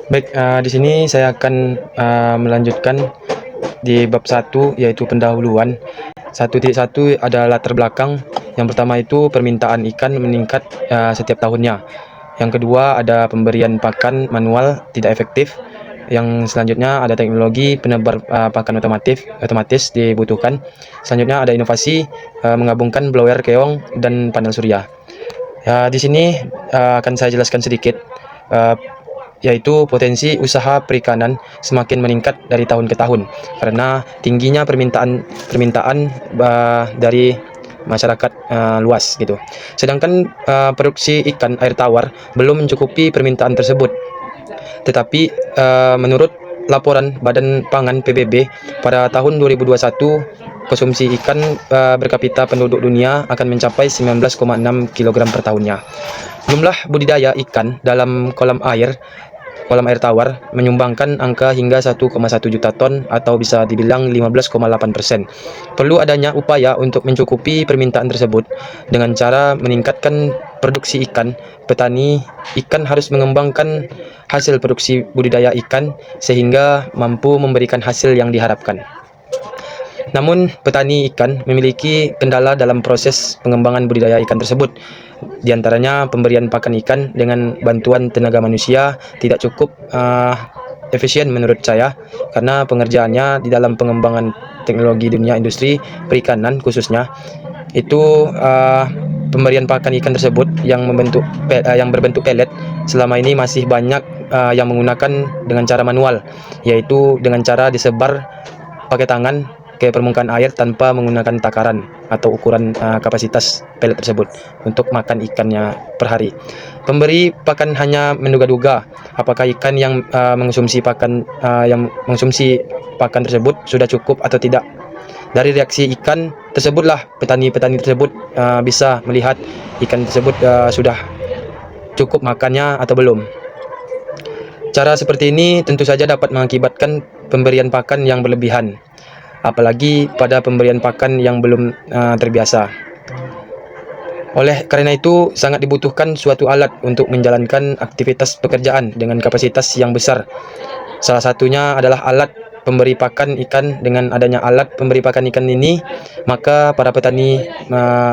Baik, di sini saya akan melanjutkan di bab satu, yaitu pendahuluan. 1.1 ada latar belakang. Yang pertama itu permintaan ikan meningkat setiap tahunnya. Yang kedua ada pemberian pakan manual tidak efektif. Yang selanjutnya ada teknologi penebar pakan otomatis dibutuhkan. Selanjutnya ada inovasi menggabungkan blower keong dan panel surya. Ya, di sini akan saya jelaskan sedikit, uh, yaitu potensi usaha perikanan semakin meningkat dari tahun ke tahun karena tingginya permintaan dari masyarakat luas gitu. Sedangkan produksi ikan air tawar belum mencukupi permintaan tersebut. Tetapi menurut laporan Badan Pangan PBB pada tahun 2021, konsumsi ikan berkapita penduduk dunia akan mencapai 19,6 kg per tahunnya. Jumlah budidaya ikan dalam kolam air tawar menyumbangkan angka hingga 1,1 juta ton atau bisa dibilang 15,8%. Perlu adanya upaya untuk mencukupi permintaan tersebut dengan cara meningkatkan produksi ikan. Petani ikan harus mengembangkan hasil produksi budidaya ikan sehingga mampu memberikan hasil yang diharapkan. Namun, petani ikan memiliki kendala dalam proses pengembangan budidaya ikan tersebut. Di antaranya pemberian pakan ikan dengan bantuan tenaga manusia tidak cukup efisien menurut saya, karena pengerjaannya di dalam pengembangan teknologi dunia industri perikanan khususnya itu pemberian pakan ikan tersebut yang berbentuk pelet selama ini masih banyak yang menggunakan dengan cara manual, yaitu dengan cara disebar pakai tangan ke permukaan air tanpa menggunakan takaran atau ukuran kapasitas pelet tersebut untuk makan ikannya per hari. Pemberi pakan hanya menduga-duga apakah ikan yang mengonsumsi pakan tersebut sudah cukup atau tidak. Dari reaksi ikan tersebutlah petani-petani tersebut bisa melihat ikan tersebut sudah cukup makannya atau belum. Cara seperti ini tentu saja dapat mengakibatkan pemberian pakan yang berlebihan, apalagi pada pemberian pakan yang belum terbiasa. Oleh karena itu, sangat dibutuhkan suatu alat untuk menjalankan aktivitas pekerjaan dengan kapasitas yang besar. Salah satunya adalah alat pemberi pakan ikan. Dengan adanya alat pemberi pakan ikan ini, maka para petani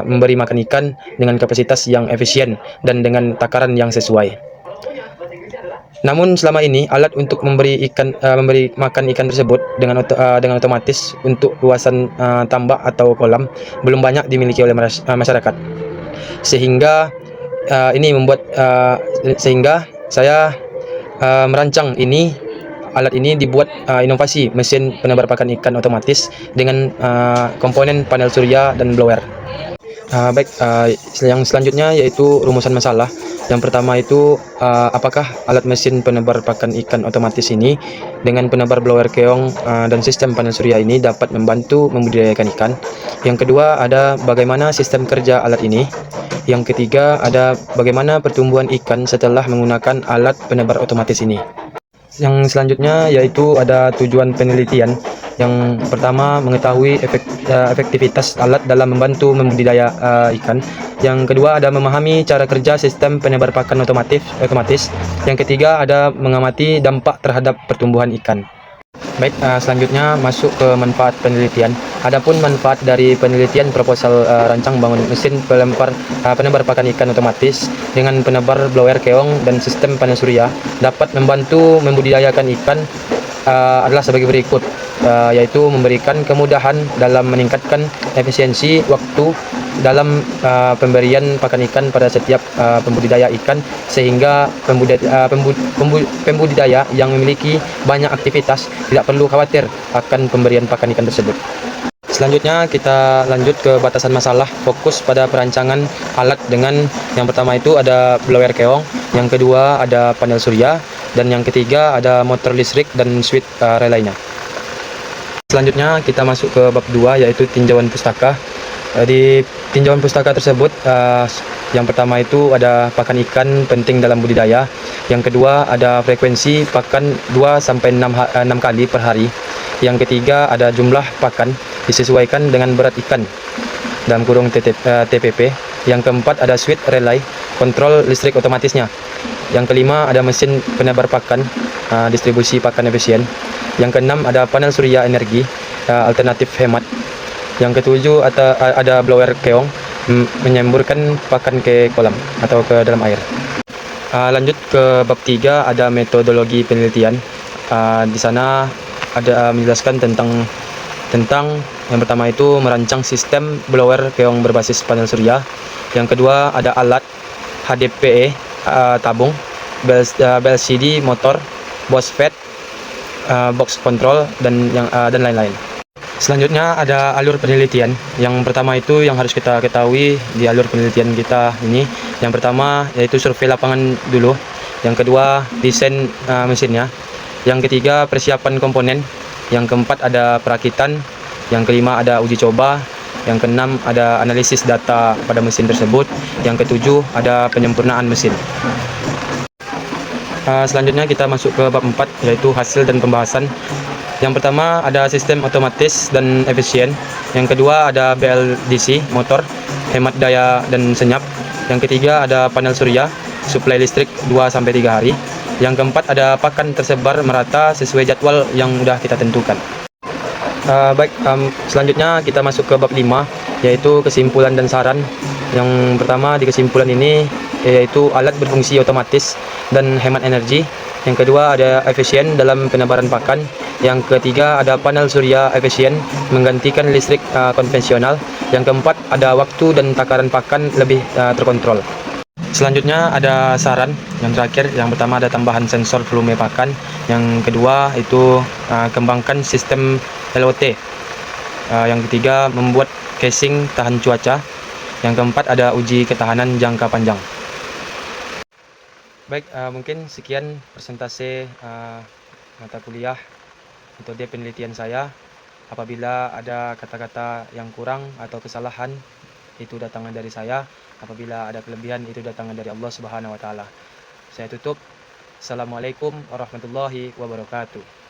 memberi makan ikan dengan kapasitas yang efisien dan dengan takaran yang sesuai. Namun selama ini alat untuk memberi makan ikan tersebut dengan otomatis untuk luasan tambak atau kolam belum banyak dimiliki oleh masyarakat. Sehingga sehingga saya merancang alat ini dibuat inovasi mesin penebar pakan ikan otomatis dengan komponen panel surya dan blower. Baik, yang selanjutnya yaitu rumusan masalah. Yang pertama itu apakah alat mesin penebar pakan ikan otomatis ini dengan penebar blower keong dan sistem panel surya ini dapat membantu membudidayakan ikan. Yang kedua ada bagaimana sistem kerja alat ini. Yang ketiga ada bagaimana pertumbuhan ikan setelah menggunakan alat penebar otomatis ini. Yang selanjutnya yaitu ada tujuan penelitian. Yang pertama mengetahui efektivitas alat dalam membantu membudidaya ikan. Yang kedua ada memahami cara kerja sistem penebar pakan otomatis. Yang ketiga ada mengamati dampak terhadap pertumbuhan ikan. Baik, selanjutnya masuk ke manfaat penelitian. Adapun manfaat dari penelitian proposal rancang bangun mesin penebar pakan ikan otomatis dengan penebar blower keong dan sistem panel surya dapat membantu membudidayakan ikan adalah sebagai berikut, yaitu memberikan kemudahan dalam meningkatkan efisiensi waktu dalam pemberian pakan ikan pada setiap pembudidaya ikan, sehingga pembudidaya yang memiliki banyak aktivitas tidak perlu khawatir akan pemberian pakan ikan tersebut. Selanjutnya kita lanjut ke batasan masalah, fokus pada perancangan alat dengan yang pertama itu ada blower keong, yang kedua ada panel surya, dan yang ketiga ada motor listrik dan switch relaynya. Selanjutnya kita masuk ke bab 2 yaitu tinjauan pustaka. Di tinjauan pustaka tersebut yang pertama itu ada pakan ikan penting dalam budidaya, yang kedua ada frekuensi pakan 2-6 kali per hari, yang ketiga ada jumlah pakan disesuaikan dengan berat ikan dalam kurung TPP, yang keempat ada switch relay, kontrol listrik otomatisnya, Yang kelima ada mesin penebar pakan, distribusi pakan efisien. Yang keenam ada panel surya energi, alternatif hemat. Yang ketujuh ada blower keong, menyemburkan pakan ke kolam atau ke dalam air. Lanjut ke bab 3, ada metodologi penelitian. Di sana ada menjelaskan tentang yang pertama itu merancang sistem blower keong berbasis panel surya. Yang kedua ada alat HDPE tabung, BLCD motor, MOSFET, box control dan lain-lain. Selanjutnya ada alur penelitian. Yang pertama itu yang harus kita ketahui di alur penelitian kita ini. Yang pertama yaitu survei lapangan dulu. Yang kedua desain mesinnya. Yang ketiga persiapan komponen. Yang keempat ada perakitan. Yang kelima ada uji coba. Yang keenam ada analisis data pada mesin tersebut. Yang ketujuh ada penyempurnaan mesin. Selanjutnya kita masuk ke bab 4, yaitu hasil dan pembahasan. Yang pertama ada sistem otomatis dan efisien. Yang kedua ada BLDC motor, hemat daya dan senyap. Yang ketiga ada panel surya, suplai listrik 2-3 hari. Yang keempat ada pakan tersebar merata sesuai jadwal yang sudah kita tentukan. Selanjutnya kita masuk ke bab 5, yaitu kesimpulan dan saran. Yang pertama di kesimpulan ini yaitu alat berfungsi otomatis dan hemat energi. Yang kedua ada efisien dalam penebaran pakan. Yang ketiga ada panel surya efisien menggantikan listrik konvensional. Yang keempat ada waktu dan takaran pakan lebih terkontrol. Selanjutnya ada saran. Yang terakhir, yang pertama ada tambahan sensor volume pakan. Yang kedua itu kembangkan sistem LOT. Yang ketiga membuat casing tahan cuaca. Yang keempat ada uji ketahanan jangka panjang. Baik, mungkin sekian persentase mata kuliah metode penelitian saya. Apabila ada kata-kata yang kurang atau kesalahan, itu datangan dari saya. Apabila ada kelebihan, itu datangan dari Allah Subhanahu wa taala. Saya tutup. Assalamualaikum warahmatullahi wabarakatuh.